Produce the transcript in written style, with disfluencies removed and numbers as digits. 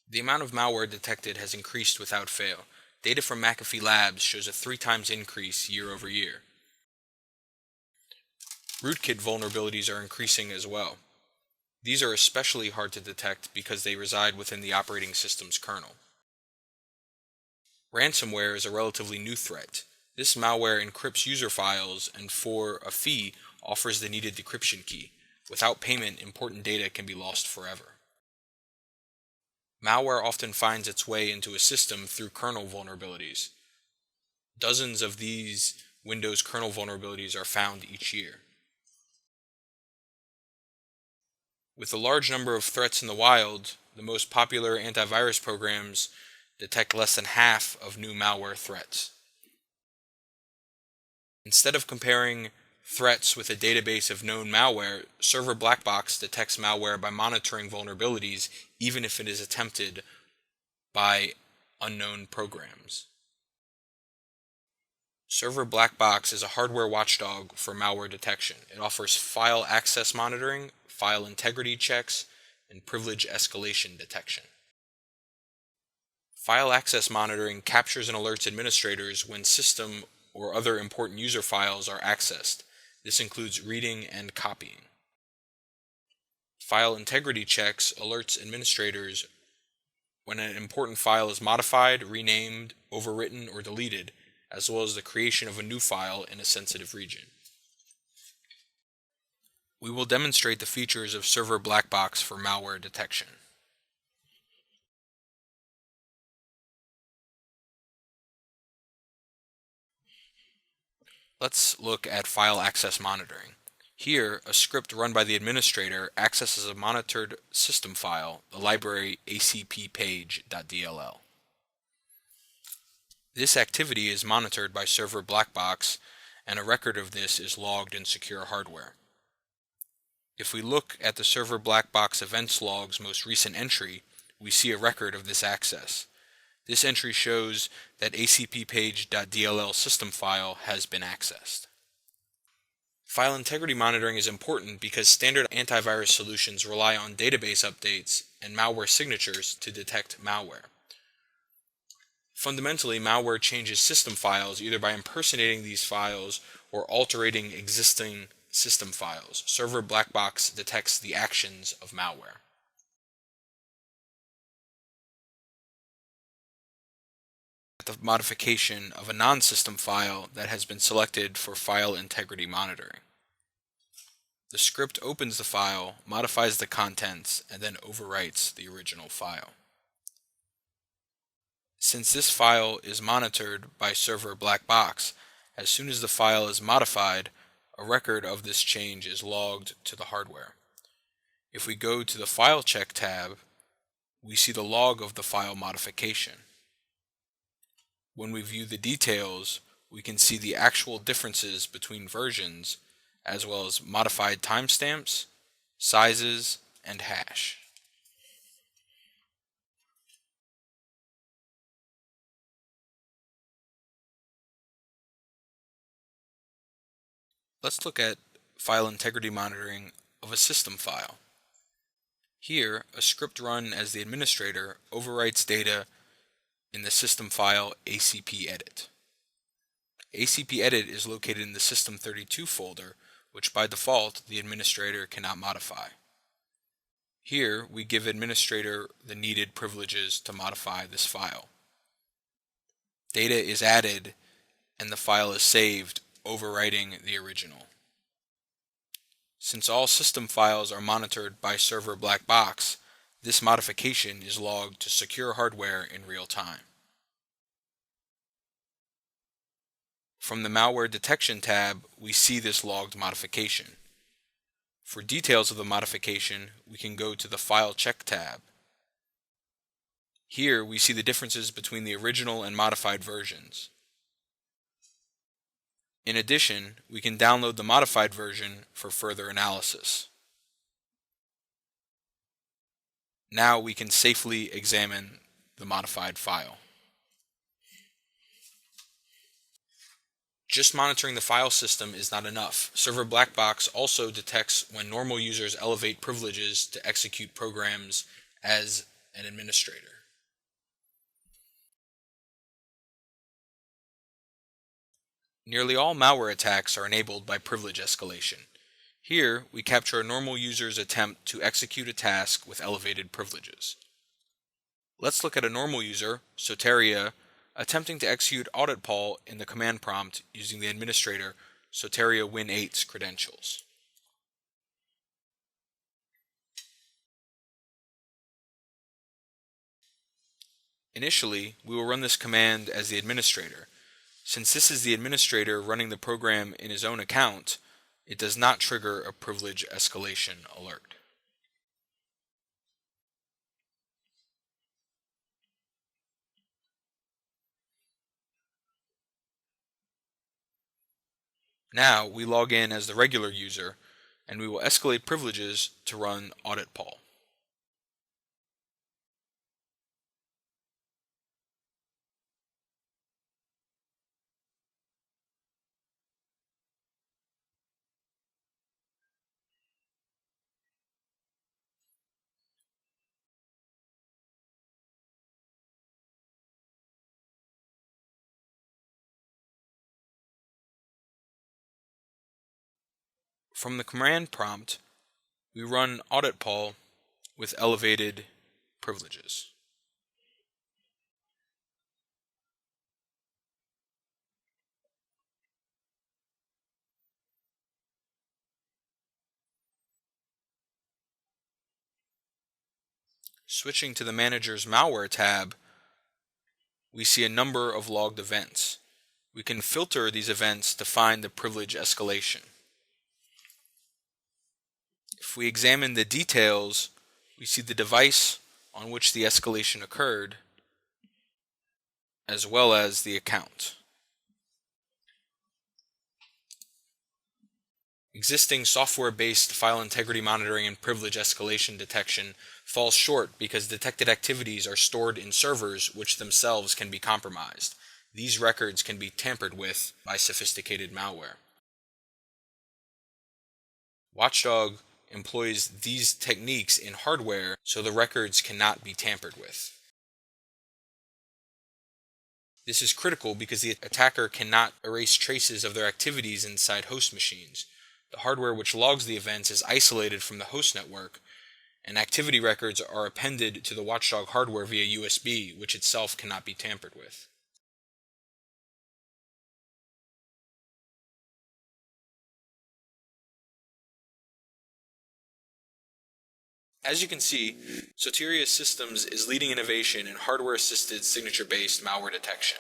The amount of malware detected has increased without fail. Data from McAfee Labs shows a 3 times increase year over year. Rootkit vulnerabilities are increasing as well. These are especially hard to detect because they reside within the operating system's kernel. Ransomware is a relatively new threat. This malware encrypts user files and for a fee offers the needed decryption key. Without payment, important data can be lost forever. Malware often finds its way into a system through kernel vulnerabilities. Dozens of these Windows kernel vulnerabilities are found each year. With a large number of threats in the wild, the most popular antivirus programs detect less than half of new malware threats. Instead of comparing threats with a database of known malware, server BlackBox detects malware by monitoring vulnerabilities even if it is attempted by unknown programs. Server BlackBox is a hardware watchdog for malware detection. It offers file access monitoring, file integrity checks, and privilege escalation detection. File access monitoring captures and alerts administrators when system or other important user files are accessed. This includes reading and copying. File integrity checks alerts administrators when an important file is modified, renamed, overwritten, or deleted, as well as the creation of a new file in a sensitive region. We will demonstrate the features of Server BlackBox for malware detection. Let's look at file access monitoring. Here, a script run by the administrator accesses a monitored system file, the library acppage.dll. This activity is monitored by Server BlackBox, and a record of this is logged in secure hardware. If we look at the Server BlackBox events log's most recent entry, we see a record of this access. This entry shows that acppage.dll system file has been accessed. File integrity monitoring is important because standard antivirus solutions rely on database updates and malware signatures to detect malware. Fundamentally, malware changes system files either by impersonating these files or altering existing system files. Server BlackBox detects the actions of malware. The modification of a non-system file that has been selected for file integrity monitoring. The script opens the file, modifies the contents, and then overwrites the original file. Since this file is monitored by Server BlackBox, as soon as the file is modified, a record of this change is logged to the hardware. If we go to the File Check tab, we see the log of the file modification. When we view the details, we can see the actual differences between versions, as well as modified timestamps, sizes, and hash. Let's look at file integrity monitoring of a system file. Here, a script run as the administrator overwrites data in the system file acp-edit. acp-edit is located in the system32 folder, which by default the administrator cannot modify. Here, we give administrator the needed privileges to modify this file. Data is added and the file is saved, overwriting the original. Since all system files are monitored by Server BlackBox, this modification is logged to secure hardware in real time. From the Malware Detection tab, we see this logged modification. For details of the modification, we can go to the File Check tab. Here we see the differences between the original and modified versions. In addition, we can download the modified version for further analysis. Now we can safely examine the modified file. Just monitoring the file system is not enough. Server BlackBox also detects when normal users elevate privileges to execute programs as an administrator. Nearly all malware attacks are enabled by privilege escalation. Here, we capture a normal user's attempt to execute a task with elevated privileges. Let's look at a normal user, Soteria, attempting to execute audit poll in the command prompt using the administrator Soteria Win8's credentials. Initially, we will run this command as the administrator. Since this is the administrator running the program in his own account, it does not trigger a privilege escalation alert. Now we log in as the regular user, and we will escalate privileges to run audit poll. From the command prompt, we run audit poll with elevated privileges. Switching to the Manager's Malware tab, we see a number of logged events. We can filter these events to find the privilege escalation. If we examine the details, we see the device on which the escalation occurred, as well as the account. Existing software-based file integrity monitoring and privilege escalation detection falls short because detected activities are stored in servers which themselves can be compromised. These records can be tampered with by sophisticated malware. Watchdog employs these techniques in hardware so the records cannot be tampered with. This is critical because the attacker cannot erase traces of their activities inside host machines. The hardware which logs the events is isolated from the host network, and activity records are appended to the watchdog hardware via USB, which itself cannot be tampered with. As you can see, Soteria Systems is leading innovation in hardware-assisted signature-based malware detection.